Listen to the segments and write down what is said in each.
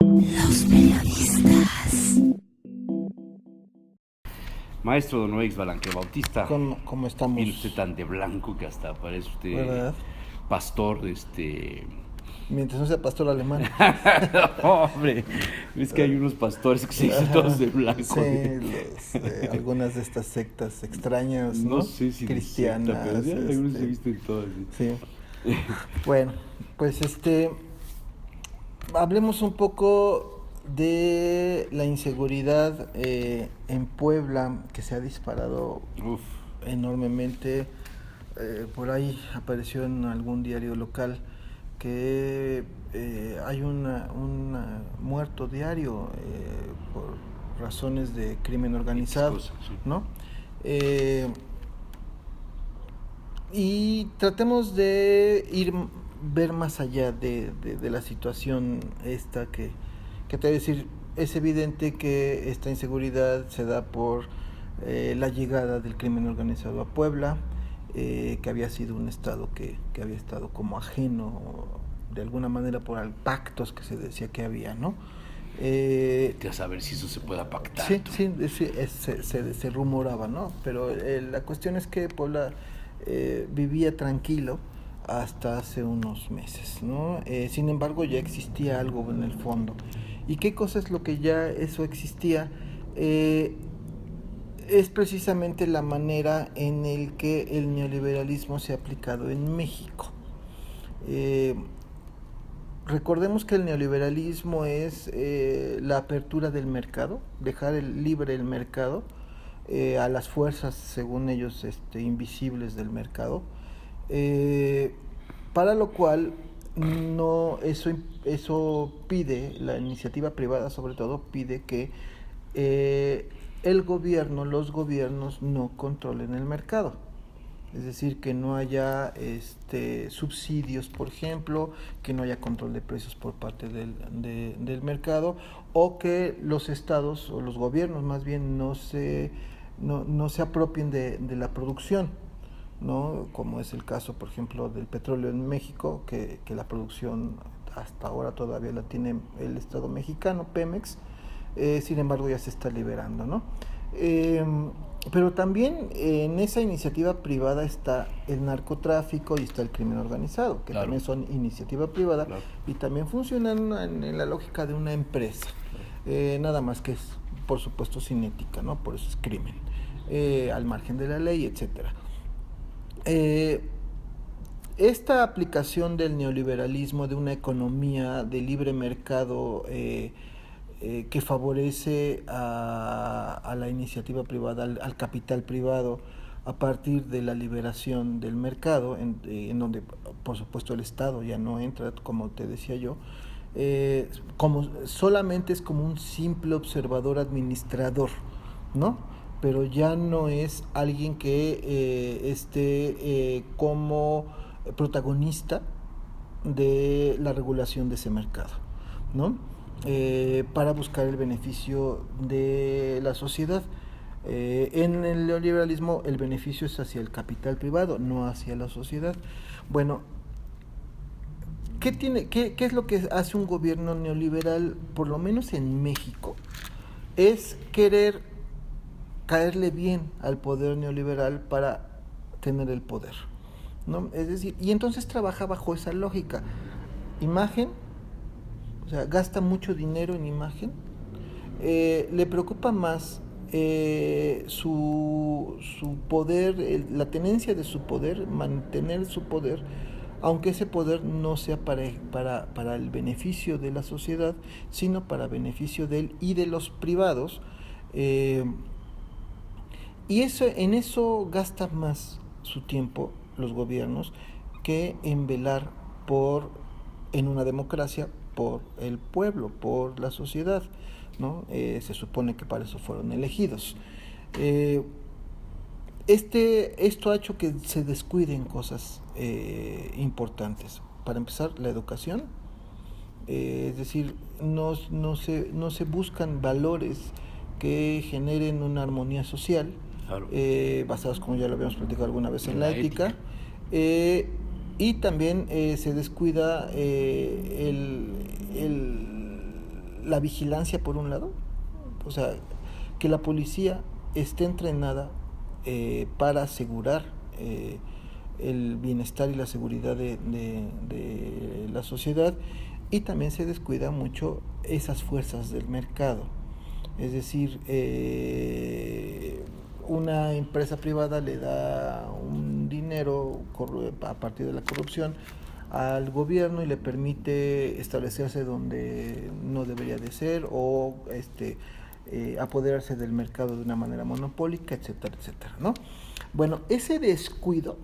Los periodistas. Maestro Don Oix Balanque Bautista, ¿Cómo estamos? viene usted tan de blanco que hasta parece usted ¿Verdad? pastor Mientras no sea pastor alemán. Hombre, es que hay unos pastores que se dicen todos de blanco. Sí, algunas de estas sectas extrañas, ¿no? No sé si cristianas. de secta, pero sí, algunos se visten todos así. Sí. Bueno, pues hablemos un poco de la inseguridad en Puebla, que se ha disparado Uf, enormemente. Por ahí apareció en algún diario local que hay un muerto diario por razones de crimen organizado, X cosa, sí. ¿no? Y tratemos de ver más allá de la situación esta que te voy a decir. Es evidente que esta inseguridad se da por la llegada del crimen organizado a Puebla, que había sido un estado que había estado como ajeno de alguna manera por pactos que se decía que había, ¿no? a saber si eso se pueda pactar. Sí, se rumoraba, ¿no? Pero la cuestión es que Puebla vivía tranquilo hasta hace unos meses, ¿no? Sin embargo, ya existía algo en el fondo. ¿Y qué cosa es lo que ya eso existía? Es precisamente la manera en el que el neoliberalismo se ha aplicado en México. Recordemos que el neoliberalismo es la apertura del mercado, dejar libre el mercado a las fuerzas, según ellos, invisibles del mercado, para lo cual eso pide, la iniciativa privada sobre todo, pide que los gobiernos no controlen el mercado. Es decir, que no haya subsidios, por ejemplo, que no haya control de precios por parte del mercado, o que los estados o los gobiernos más bien no se apropien de la producción, ¿no? Como es el caso, por ejemplo, del petróleo en México, que la producción hasta ahora todavía la tiene el Estado mexicano, Pemex. Sin embargo ya se está liberando, ¿no? Pero también en esa iniciativa privada está el narcotráfico y está el crimen organizado, que claro, también son iniciativa privada, claro, y también funcionan en la lógica de una empresa, nada más que es, por supuesto, sin ética, ¿no? Por eso es crimen, al margen de la ley, etcétera. Esta aplicación del neoliberalismo, de una economía de libre mercado que favorece a la iniciativa privada, al capital privado, a partir de la liberación del mercado, en donde por supuesto el Estado ya no entra, como te decía yo, como solamente es como un simple observador administrador, ¿no? Pero ya no es alguien que esté como protagonista de la regulación de ese mercado, ¿no? Para buscar el beneficio de la sociedad. En el neoliberalismo el beneficio es hacia el capital privado, no hacia la sociedad. Bueno, ¿qué es lo que hace un gobierno neoliberal, por lo menos en México? Es querer caerle bien al poder neoliberal para tener el poder, ¿no? Es decir, y entonces trabaja bajo esa lógica. Imagen, o sea, gasta mucho dinero en imagen, le preocupa más su poder, la tenencia de su poder, mantener su poder, aunque ese poder no sea para el beneficio de la sociedad, sino para beneficio de él y de los privados. Y en eso gasta más su tiempo los gobiernos que en velar en una democracia, por el pueblo, por la sociedad, ¿no? Se supone que para eso fueron elegidos. Esto ha hecho que se descuiden cosas importantes. Para empezar, la educación, es decir, no se buscan valores que generen una armonía social, claro, basados, como ya lo habíamos platicado alguna vez, en la ética. Y también se descuida la vigilancia por un lado, o sea, que la policía esté entrenada para asegurar el bienestar y la seguridad de la sociedad, y también se descuida mucho esas fuerzas del mercado. Es decir, una empresa privada le da un dinero a partir de la corrupción al gobierno y le permite establecerse donde no debería de ser, o apoderarse del mercado de una manera monopólica, etcétera, etcétera, ¿no? Bueno, ese descuido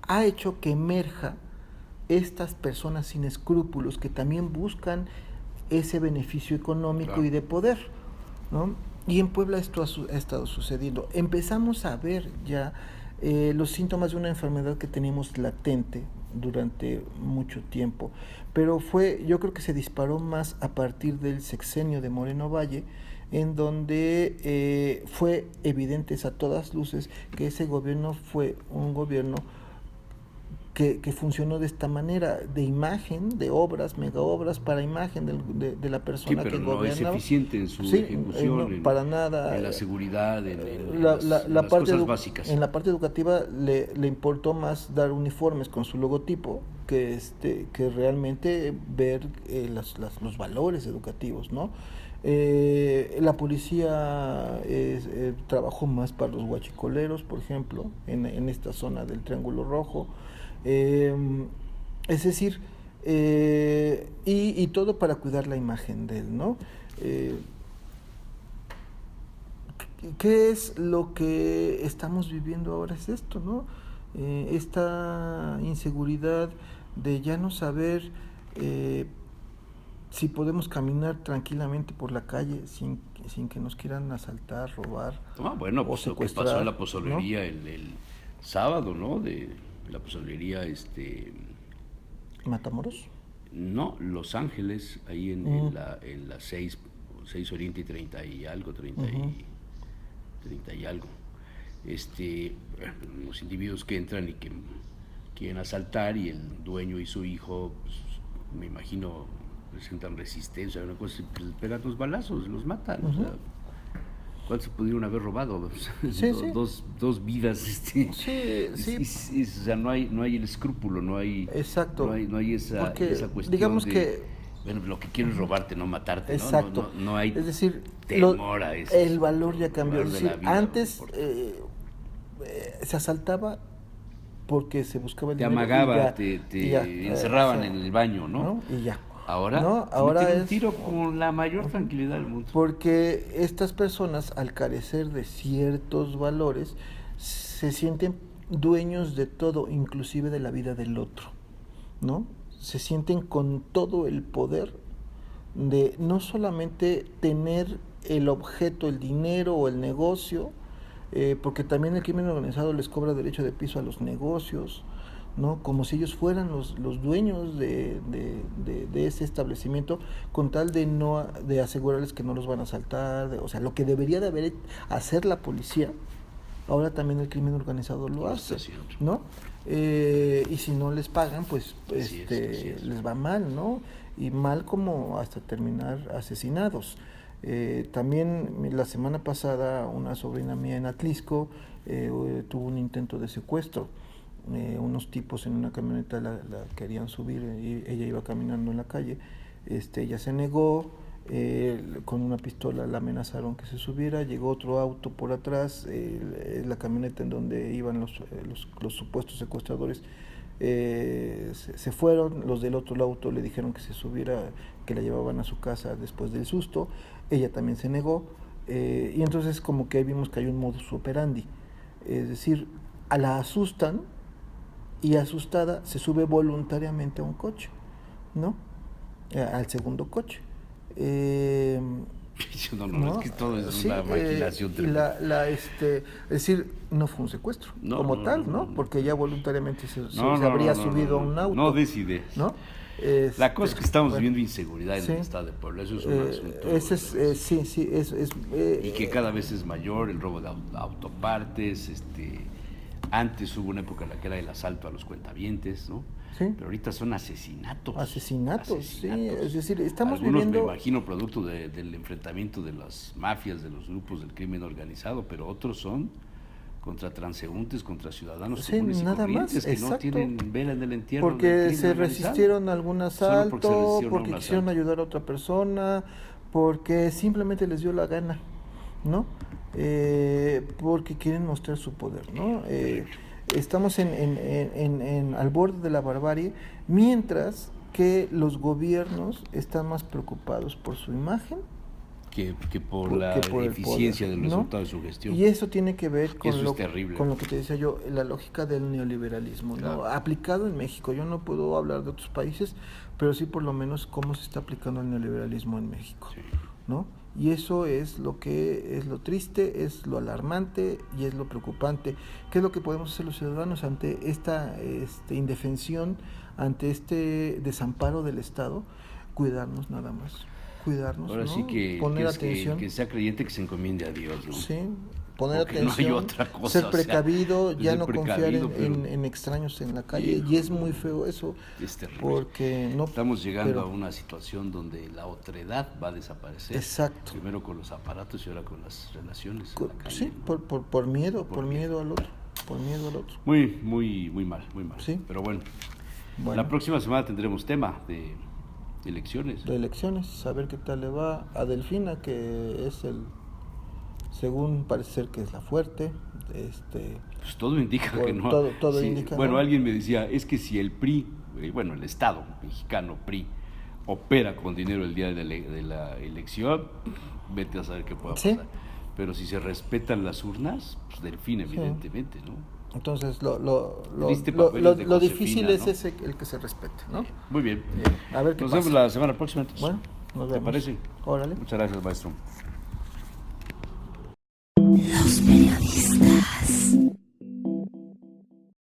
ha hecho que emerja estas personas sin escrúpulos que también buscan ese beneficio económico, claro, y de poder, ¿no? Y en Puebla esto ha estado sucediendo. Empezamos a ver ya los síntomas de una enfermedad que teníamos latente durante mucho tiempo, pero yo creo que se disparó más a partir del sexenio de Moreno Valle, en donde fue evidente a todas luces que ese gobierno fue un gobierno que funcionó de esta manera, de imagen, de obras, mega obras para imagen de la persona, sí, que no gobierna. Es eficiente en su ejecución, no, para nada. En la seguridad, en las cosas básicas. En la parte educativa le importó más dar uniformes con su logotipo que realmente ver los valores educativos, ¿no? La policía trabajó más para los huachicoleros, por ejemplo, en esta zona del Triángulo Rojo. Es decir, y todo para cuidar la imagen de él, ¿no? ¿Qué es lo que estamos viviendo ahora? Es esto, ¿no? Esta inseguridad de ya no saber si podemos caminar tranquilamente por la calle sin que nos quieran asaltar, robar, bueno, pues lo que pasó en la pozolería, ¿no? el sábado, ¿no? De la pozolería, ¿Matamoros? No, Los Ángeles, ahí en la 6 Oriente y 30 y algo, 30 y algo. Los individuos que entran y que quieren asaltar, y el dueño y su hijo, pues, me imagino, presentan resistencia, una cosa, pues, pegan los balazos, los matan. O sea, ¿cuántos pudieron haber robado? Sí, dos vidas. Sí. O sea, no hay el escrúpulo, no hay. Exacto. No hay esa cuestión. Digamos de, que. Bueno, lo que quiero es robarte, no matarte. Exacto. No hay. Es decir, temor a eso. El valor ya cambió. Es decir, vida, antes se asaltaba porque se buscaba el dinero. Te amagaba, te encerraban en el baño, ¿no? Y ya. Ahora es un tiro con la mayor tranquilidad del mundo. Porque estas personas, al carecer de ciertos valores, se sienten dueños de todo, inclusive de la vida del otro, ¿no? Se sienten con todo el poder de no solamente tener el objeto, el dinero o el negocio, porque también el crimen organizado les cobra derecho de piso a los negocios, ¿no? Como si ellos fueran los dueños de ese establecimiento, con tal de asegurarles que no los van a asaltar, o sea, lo que debería de hacer la policía, ahora también el crimen organizado lo hace, ¿no? Y si no les pagan, pues les va mal, ¿no? Y mal como hasta terminar asesinados. También la semana pasada una sobrina mía en Atlisco tuvo un intento de secuestro. Unos tipos en una camioneta la querían subir, y ella iba caminando en la calle, ella se negó, con una pistola la amenazaron que se subiera, llegó otro auto por atrás, la camioneta en donde iban los supuestos secuestradores se fueron, los del otro auto le dijeron que se subiera, que la llevaban a su casa después del susto, ella también se negó, y entonces como que ahí vimos que hay un modus operandi, es decir, la asustan, y asustada se sube voluntariamente a un coche, ¿no? Al segundo coche. Es que todo es una maquinación tremenda. Es decir, no fue un secuestro tal, ¿no? Porque ella voluntariamente se habría subido a un auto. No des ideas. ¿No? La cosa es que estamos viviendo inseguridad en el estado de Puebla, eso es un asunto. Y que cada vez es mayor el robo de autopartes, Antes hubo una época en la que era el asalto a los cuentavientes, ¿no? Sí. Pero ahorita son asesinatos. Asesinatos, sí. Es decir, estamos Algunos viviendo... me imagino producto del enfrentamiento de las mafias, de los grupos del crimen organizado, pero otros son contra transeúntes, contra ciudadanos comunes y nada más, corrientes que exacto. no tienen vela en el entierro. Porque se resistieron a algún asalto, porque quisieron ayudar a otra persona, porque simplemente les dio la gana, ¿no? Porque quieren mostrar su poder, ¿no? Estamos al borde de la barbarie, mientras que los gobiernos están más preocupados por su imagen que por la eficiencia del resultado de su gestión. Y eso tiene que ver con lo que te decía yo, la lógica del neoliberalismo, claro, ¿no? Aplicado en México. Yo no puedo hablar de otros países, pero sí por lo menos cómo se está aplicando el neoliberalismo en México, sí, ¿no? Y eso es lo que es lo triste, es lo alarmante y es lo preocupante. ¿Qué es lo que podemos hacer los ciudadanos ante esta indefensión, ante este desamparo del Estado? Cuidarnos nada más. Cuidarnos, ahora, ¿no? Sí, poner atención. Que sea creyente, que se encomiende a Dios, ¿no? Sí, poner porque atención, no hay otra cosa, ser precavido, ya no confiar pero... en extraños en la calle, y es muy feo eso. Es terrible. Porque no, estamos llegando a una situación donde la otredad va a desaparecer. Exacto. Primero con los aparatos y ahora con las relaciones. Sí, por miedo, por miedo al otro. Por miedo al otro. Muy mal. Sí. Pero bueno, la próxima semana tendremos tema de elecciones. De elecciones, saber qué tal le va a Delfina, que es según parece ser que es la fuerte. Pues todo indica que no. Todo sí, indica. Bueno, ¿no? Alguien me decía, es que si el PRI, el Estado mexicano PRI, opera con dinero el día de la elección, vete a saber qué pueda pasar. ¿Sí? Pero si se respetan las urnas, pues Delfina, evidentemente, ¿no? Entonces, lo difícil es ese, el que se respete, ¿no? Muy bien. A ver qué nos vemos la semana próxima, entonces. Bueno, nos vemos. ¿Te parece? Órale. Muchas gracias, maestro. Los periodistas.